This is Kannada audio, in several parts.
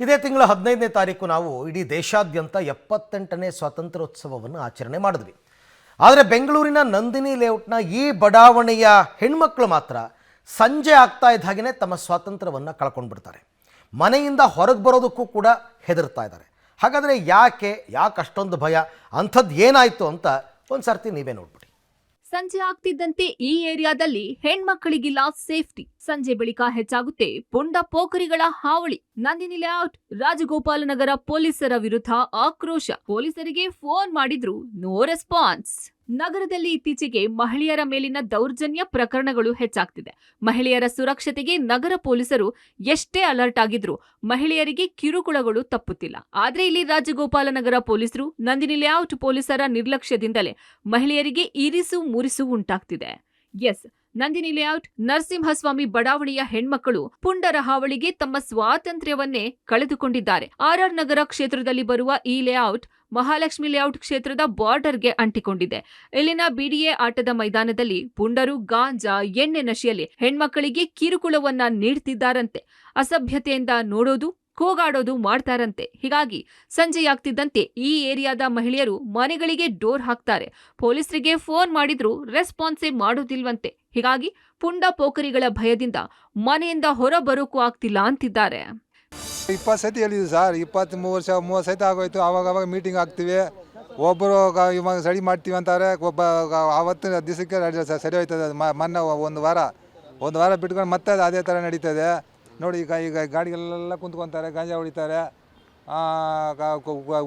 ಇದೇ ತಿಂಗಳ 15ನೇ ತಾರೀಕು ನಾವು ಇಡೀ ದೇಶಾದ್ಯಂತ 78ನೇ ಸ್ವಾತಂತ್ರ್ಯೋತ್ಸವವನ್ನು ಆಚರಣೆ ಮಾಡಿದ್ವಿ. ಆದರೆ ಬೆಂಗಳೂರಿನ ನಂದಿನಿ ಲೇಔಟ್ನ ಈ ಬಡಾವಣೆಯ ಹೆಣ್ಮಕ್ಳು ಮಾತ್ರ ಸಂಜೆ ಆಗ್ತಾ ಇದ್ದ ಹಾಗೆಯೇ ತಮ್ಮ ಸ್ವಾತಂತ್ರ್ಯವನ್ನು ಕಳ್ಕೊಂಡ್ಬಿಡ್ತಾರೆ. ಮನೆಯಿಂದ ಹೊರಗೆ ಬರೋದಕ್ಕೂ ಕೂಡ ಹೆದರ್ತಾ ಇದ್ದಾರೆ. ಹಾಗಾದರೆ ಯಾಕೆ ಅಷ್ಟೊಂದು ಭಯ, ಅಂಥದ್ದು ಏನಾಯಿತು ಅಂತ ಒಂದು ಸರ್ತಿ ನೀವೇ ನೋಡ್ಬಿಡಿ. ಸಂಜೆ ಆಗ್ತಿದ್ದಂತೆ ಈ ಏರಿಯಾದಲ್ಲಿ ಹೆಣ್ಮಕ್ಕಳಿಗಿಲ್ಲ ಸೇಫ್ಟಿ. ಸಂಜೆ ಬಳಿಕ ಹೆಚ್ಚಾಗುತ್ತೆ ಪುಂಡ ಪೋಖರಿಗಳ ಹಾವಳಿ. ನಂದಿನಿ ಲೇಔಟ್ ರಾಜಗೋಪಾಲನಗರ ಪೊಲೀಸರ ವಿರುದ್ಧ ಆಕ್ರೋಶ. ಪೊಲೀಸರಿಗೆ ಫೋನ್ ಮಾಡಿದ್ರು ನೋ ರೆಸ್ಪಾನ್ಸ್. ನಗರದಲ್ಲಿ ಇತ್ತೀಚೆಗೆ ಮಹಿಳೆಯರ ಮೇಲಿನ ದೌರ್ಜನ್ಯ ಪ್ರಕರಣಗಳು ಹೆಚ್ಚಾಗ್ತಿದೆ. ಮಹಿಳೆಯರ ಸುರಕ್ಷತೆಗೆ ನಗರ ಪೊಲೀಸರು ಎಷ್ಟೇ ಅಲರ್ಟ್ ಆಗಿದ್ರು ಮಹಿಳೆಯರಿಗೆ ಕಿರುಕುಳಗಳು ತಪ್ಪುತ್ತಿಲ್ಲ. ಆದ್ರೆ ಇಲ್ಲಿ ರಾಜಗೋಪಾಲನಗರ ಪೊಲೀಸರು, ನಂದಿನಿ ಲೇಔಟ್ ಪೊಲೀಸರ ನಿರ್ಲಕ್ಷ್ಯದಿಂದಲೇ ಮಹಿಳೆಯರಿಗೆ ಇರಿಸು ಮುರಿಸು ಉಂಟಾಗ್ತಿದೆ. ಎಸ್, ನಂದಿನಿ ಲೇಔಟ್ ನರಸಿಂಹಸ್ವಾಮಿ ಬಡಾವಣೆಯ ಹೆಣ್ಮಕ್ಕಳು ಪುಂಡರ ಹಾವಳಿಗೆ ತಮ್ಮ ಸ್ವಾತಂತ್ರ್ಯವನ್ನೇ ಕಳೆದುಕೊಂಡಿದ್ದಾರೆ. ಆರ್ಆರ್ ನಗರ ಕ್ಷೇತ್ರದಲ್ಲಿ ಬರುವ ಈ ಲೇಔಟ್ ಮಹಾಲಕ್ಷ್ಮಿ ಲೇಔಟ್ ಕ್ಷೇತ್ರದ ಬಾರ್ಡರ್ಗೆ ಅಂಟಿಕೊಂಡಿದೆ. ಇಲ್ಲಿನ ಬಿಡಿಎ ಆಟದ ಮೈದಾನದಲ್ಲಿ ಪುಂಡರು ಗಾಂಜಾ, ಎಣ್ಣೆ ನಶೆಯಲ್ಲಿ ಹೆಣ್ಮಕ್ಕಳಿಗೆ ಕಿರುಕುಳವನ್ನ ನೀಡ್ತಿದ್ದಾರಂತೆ. ಅಸಭ್ಯತೆಯಿಂದ ನೋಡೋದು, ಕೂಗಾಡೋದು ಮಾಡ್ತಾರಂತೆ. ಹೀಗಾಗಿ ಸಂಜೆಯಾಗ್ತಿದ್ದಂತೆ ಈ ಏರಿಯಾದ ಮಹಿಳೆಯರು ಮನೆಗಳಿಗೆ ಡೋರ್ ಹಾಕ್ತಾರೆ. ಪೊಲೀಸರಿಗೆ ಫೋನ್ ಮಾಡಿದ್ರೂ ರೆಸ್ಪಾನ್ಸೇ ಮಾಡೋದಿಲ್ವಂತೆ. ಹೀಗಾಗಿ ಪುಂಡ ಪೋಖರಿಗಳ ಭಯದಿಂದ ಮನೆಯಿಂದ ಹೊರ ಬರೋಕ್ಕೂ ಆಗ್ತಿಲ್ಲ ಅಂತಿದ್ದಾರೆ. 20 ಸತಿ ಹೇಳಿದ್ವಿ ಸರ್, 23 ವರ್ಷ 30 ಸತಿ ಆಗೋಯ್ತು. ಆವಾಗ ಮೀಟಿಂಗ್ ಆಗ್ತೀವಿ, ಒಬ್ಬರು ಇವಾಗ ಸರಿ ಮಾಡ್ತೀವಿ ಅಂತಾರೆ. ಆವತ್ತಿನ ದಿವಸಕ್ಕೆ ಸರಿ ಹೋಯ್ತದೆ. ಮೊನ್ನೆ ಒಂದು ವಾರ ಬಿಟ್ಕೊಂಡು ಮತ್ತೆ ಅದೇ ಥರ ನಡೀತದೆ ನೋಡಿ. ಈಗ ಗಾಡಿಗೆಲ್ಲ ಕುಂತ್ಕೊತಾರೆ, ಗಾಂಜಾ ಹೊಡಿತಾರೆ.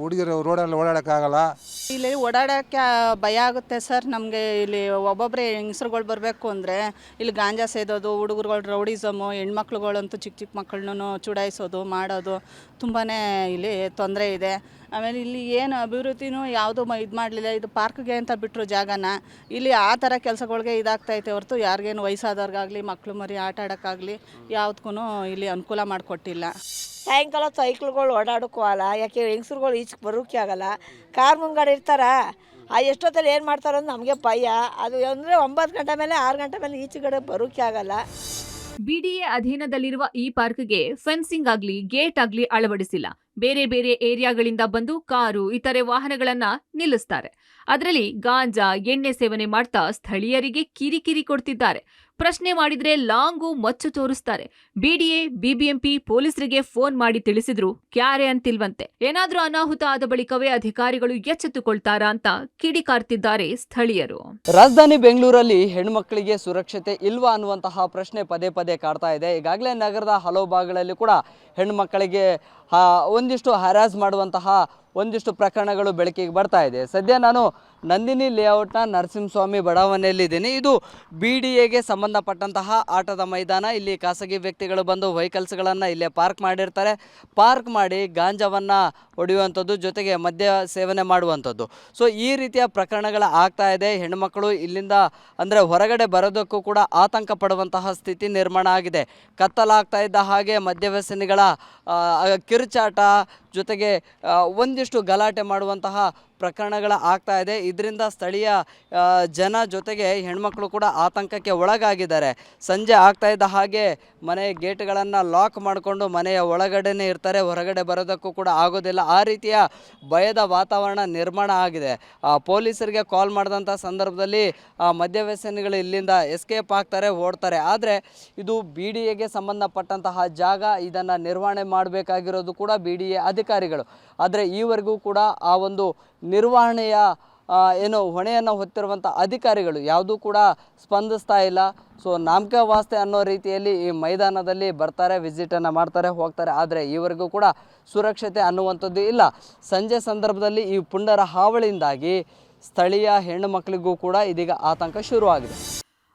ಹುಡುಗಿರು ರೋಡಲ್ಲಿ ಓಡಾಡೋಕ್ಕಾಗಲ್ಲ. ಇಲ್ಲಿ ಓಡಾಡೋಕ್ಕೆ ಭಯ ಆಗುತ್ತೆ ಸರ್ ನಮಗೆ. ಇಲ್ಲಿ ಒಬ್ಬೊಬ್ಬರೇ ಹೆಂಗಸ್ರುಗಳು ಬರಬೇಕು ಅಂದರೆ ಇಲ್ಲಿ ಗಾಂಜಾ ಸೇದೋದು, ಹುಡುಗರುಗಳು ರೌಡಿಸಮು, ಹೆಣ್ಮಕ್ಳುಗಳಂತೂ ಚಿಕ್ಕ ಮಕ್ಕಳನ್ನೂ ಚುಡಾಯಿಸೋದು ಮಾಡೋದು ತುಂಬಾ ಇಲ್ಲಿ ತೊಂದರೆ ಇದೆ. ಆಮೇಲೆ ಇಲ್ಲಿ ಏನು ಅಭಿವೃದ್ಧಿನೂ ಯಾವುದೂ ಇದು ಮಾಡಲಿಲ್ಲ. ಇದು ಪಾರ್ಕ್ಗೆ ಅಂತ ಬಿಟ್ಟರು ಜಾಗನ. ಇಲ್ಲಿ ಆ ಥರ ಕೆಲಸಗಳಿಗೆ ಇದಾಗ್ತೈತೆ ಹೊರತು ಯಾರಿಗೇನು ವಯಸ್ಸಾದವ್ರಿಗಾಗಲಿ ಮಕ್ಕಳು ಮರಿ ಆಟ ಆಡೋಕ್ಕಾಗಲಿ ಯಾವುದಕ್ಕೂ ಇಲ್ಲಿ ಅನುಕೂಲ ಮಾಡಿಕೊಟ್ಟಿಲ್ಲ. ಸಾಯಂಕಾಲ ಸೈಕ್ಲ್ಗಳು ಓಡಾಡೋಕ್ಕೂ ಆಗಲ್ಲ, ಯಾಕೆ ಹೆಂಗಸ್ರುಗಳು ಈಚೆಗೆ ಬರೋಕ್ಕೆ ಆಗಲ್ಲ. ಕಾರ್ ಮುಂದ್ಗಡೆ ಇರ್ತಾರ, ಎಷ್ಟೊತ್ತಲ್ಲಿ ಏನು ಮಾಡ್ತಾರೋ ಅಂತ ನಮಗೆ ಭಯ. ಅದು ಅಂದರೆ 9 ಗಂಟೆ ಮೇಲೆ 6 ಗಂಟೆ ಮೇಲೆ ಈಚೆಗಡೆ ಬರೋಕ್ಕೆ ಆಗಲ್ಲ. ಬಿಡಿಎ ಅಧೀನದಲ್ಲಿರುವ ಈ ಪಾರ್ಕ್ಗೆ ಫೆನ್ಸಿಂಗ್ ಆಗ್ಲಿ, ಗೇಟ್ ಆಗ್ಲಿ ಅಳವಡಿಸಿಲ್ಲ. ಬೇರೆ ಬೇರೆ ಏರಿಯಾಗಳಿಂದ ಬಂದು ಕಾರು, ಇತರೆ ವಾಹನಗಳನ್ನ ನಿಲ್ಲಿಸ್ತಾರೆ. ಅದರಲ್ಲಿ ಗಾಂಜಾ, ಎಣ್ಣೆ ಸೇವನೆ ಮಾಡ್ತಾ ಸ್ಥಳೀಯರಿಗೆ ಕಿರಿಕಿರಿ ಕೊಡ್ತಿದ್ದಾರೆ. ಪ್ರಶ್ನೆ ಮಾಡಿದ್ರೆ ಲಾಂಗು ಮಚ್ಚು ತೋರಿಸ್ತಾರೆ. ಬಿಡಿಎ, ಬಿಬಿಎಂಪಿ ಪೊಲೀಸರಿಗೆ ಫೋನ್ ಮಾಡಿ ತಿಳಿಸಿದ್ರು ಕ್ಯಾರೆ ಅಂತಿಲ್ವಂತೆ. ಏನಾದ್ರೂ ಅನಾಹುತ ಆದ ಬಳಿಕವೇ ಅಧಿಕಾರಿಗಳು ಎಚ್ಚೆತ್ತುಕೊಳ್ತಾರಾ ಅಂತ ಕಿಡಿಕಾರ್ತಿದ್ದಾರೆ ಸ್ಥಳೀಯರು. ರಾಜಧಾನಿ ಬೆಂಗಳೂರಲ್ಲಿ ಹೆಣ್ಮಕ್ಳಿಗೆ ಸುರಕ್ಷತೆ ಇಲ್ವಾ ಅನ್ನುವಂತಹ ಪ್ರಶ್ನೆ ಪದೇ ಪದೇ ಕಾಡ್ತಾ ಇದೆ. ಈಗಾಗಲೇ ನಗರದ ಹಲವು ಭಾಗಗಳಲ್ಲಿ ಕೂಡ ಹೆಣ್ಮಕ್ಕಳಿಗೆ ಒಂದಿಷ್ಟು ಹರಾಜ್ ಮಾಡುವಂತಹ ಒಂದಿಷ್ಟು ಪ್ರಕರಣಗಳು ಬೆಳಕಿಗೆ ಬರ್ತಾ ಇದೆ. ಸದ್ಯ ನಾನು ನಂದಿನಿ ಲೇಔಟ್ನ ನರಸಿಂಹಸ್ವಾಮಿ ಬಡಾವಣೆಯಲ್ಲಿದ್ದೀನಿ. ಇದು ಬಿಡಿಎಗೆ ಸಂಬಂಧಪಟ್ಟಂತಹ ಆಟದ ಮೈದಾನ. ಇಲ್ಲಿ ಖಾಸಗಿ ವ್ಯಕ್ತಿಗಳು ಬಂದು ವೆಹಿಕಲ್ಸ್ಗಳನ್ನು ಇಲ್ಲೇ ಪಾರ್ಕ್ ಮಾಡಿರ್ತಾರೆ. ಪಾರ್ಕ್ ಮಾಡಿ ಗಾಂಜಾವನ್ನು ಹೊಡೆಯುವಂಥದ್ದು, ಜೊತೆಗೆ ಮದ್ಯ ಸೇವನೆ ಮಾಡುವಂಥದ್ದು. ಸೊ ಈ ರೀತಿಯ ಪ್ರಕರಣಗಳು ಆಗ್ತಾ ಇದೆ. ಹೆಣ್ಣುಮಕ್ಕಳು ಇಲ್ಲಿಂದ ಅಂದರೆ ಹೊರಗಡೆ ಬರೋದಕ್ಕೂ ಕೂಡ ಆತಂಕ ಪಡುವಂತಹ ಸ್ಥಿತಿ ನಿರ್ಮಾಣ ಆಗಿದೆ. ಕತ್ತಲಾಗ್ತಾ ಇದ್ದ ಹಾಗೆ ಮದ್ಯವ್ಯಸನಿಗಳ ಕಿರುಚಾಟ, ಜೊತೆಗೆ ಒಂದಿಷ್ಟು ಗಲಾಟೆ ಮಾಡುವಂತಹ ಪ್ರಕರಣಗಳ ಆಗ್ತಾ ಇದೆ. ಇದರಿಂದ ಸ್ಥಳೀಯ ಜನ ಜೊತೆಗೆ ಹೆಣ್ಮಕ್ಳು ಕೂಡ ಆತಂಕಕ್ಕೆ ಒಳಗಾಗಿದ್ದಾರೆ. ಸಂಜೆ ಆಗ್ತಾ ಇದ್ದ ಹಾಗೆ ಮನೆ ಗೇಟ್ಗಳನ್ನು ಲಾಕ್ ಮಾಡಿಕೊಂಡು ಮನೆಯ ಒಳಗಡೆನೇ ಇರ್ತಾರೆ, ಹೊರಗಡೆ ಬರೋದಕ್ಕೂ ಕೂಡ ಆಗೋದಿಲ್ಲ. ಆ ರೀತಿಯ ಭಯದ ವಾತಾವರಣ ನಿರ್ಮಾಣ ಆಗಿದೆ. ಪೊಲೀಸರಿಗೆ ಕಾಲ್ ಮಾಡಿದಂಥ ಸಂದರ್ಭದಲ್ಲಿ ಮದ್ಯವ್ಯಸನಿಗಳು ಇಲ್ಲಿಂದ ಎಸ್ಕೇಪ್ ಆಗ್ತಾರೆ, ಓಡ್ತಾರೆ. ಆದರೆ ಇದು ಬಿಡಿಎಗೆ ಸಂಬಂಧಪಟ್ಟಂತಹ ಜಾಗ, ಇದನ್ನು ನಿರ್ವಹಣೆ ಮಾಡಬೇಕಾಗಿರೋದು ಕೂಡ ಬಿಡಿಎ ಅಧಿಕಾರಿಗಳು. ಆದರೆ ಈವರೆಗೂ ಕೂಡ ಆ ಒಂದು ನಿರ್ವಹಣೆಯ ಹೊಣೆಯನ್ನು ಹೊತ್ತಿರುವಂಥ ಅಧಿಕಾರಿಗಳು ಯಾವುದೂ ಕೂಡ ಸ್ಪಂದಿಸ್ತಾ ಇಲ್ಲ. ಸೊ ನಾಮಕ ವಾಸ್ತೆ ಅನ್ನೋ ರೀತಿಯಲ್ಲಿ ಈ ಮೈದಾನದಲ್ಲಿ ಬರ್ತಾರೆ, ವಿಸಿಟನ್ನು ಮಾಡ್ತಾರೆ, ಹೋಗ್ತಾರೆ. ಆದರೆ ಈವರೆಗೂ ಕೂಡ ಸುರಕ್ಷತೆ ಅನ್ನುವಂಥದ್ದು ಇಲ್ಲ. ಸಂಜೆ ಸಂದರ್ಭದಲ್ಲಿ ಈ ಪುಂಡರ ಹಾವಳಿಯಿಂದಾಗಿ ಸ್ಥಳೀಯ ಹೆಣ್ಣು ಮಕ್ಕಳಿಗೂ ಕೂಡ ಇದೀಗ ಆತಂಕ ಶುರುವಾಗಿದೆ.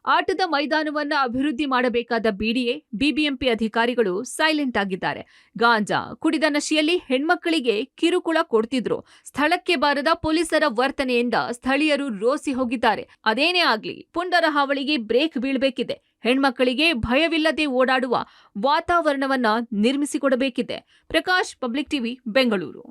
ಆಟದ ಮೈದಾನವನ್ನ ಅಭಿವೃದ್ಧಿ ಮಾಡಬೇಕಾದ ಬಿಡಿಎ, ಬಿಬಿಎಂಪಿ ಅಧಿಕಾರಿಗಳು ಸೈಲೆಂಟ್ ಆಗಿದ್ದಾರೆ. ಗಾಂಜಾ, ಕುಡಿದ ನಶೆಯಲ್ಲಿ ಹೆಣ್ಮಕ್ಕಳಿಗೆ ಕಿರುಕುಳ ಕೊಡ್ತಿದ್ರು. ಸ್ಥಳಕ್ಕೆ ಬಾರದ ಪೊಲೀಸರ ವರ್ತನೆಯಿಂದ ಸ್ಥಳೀಯರು ರೋಸಿ ಹೋಗಿದ್ದಾರೆ. ಅದೇನೇ ಆಗ್ಲಿ, ಪುಂಡರ ಹಾವಳಿಗೆ ಬ್ರೇಕ್ ಬೀಳಬೇಕಿದೆ. ಹೆಣ್ಮಕ್ಕಳಿಗೆ ಭಯವಿಲ್ಲದೆ ಓಡಾಡುವ ವಾತಾವರಣವನ್ನ ನಿರ್ಮಿಸಿಕೊಡಬೇಕಿದೆ. Prakash, public TV, Bengaluru.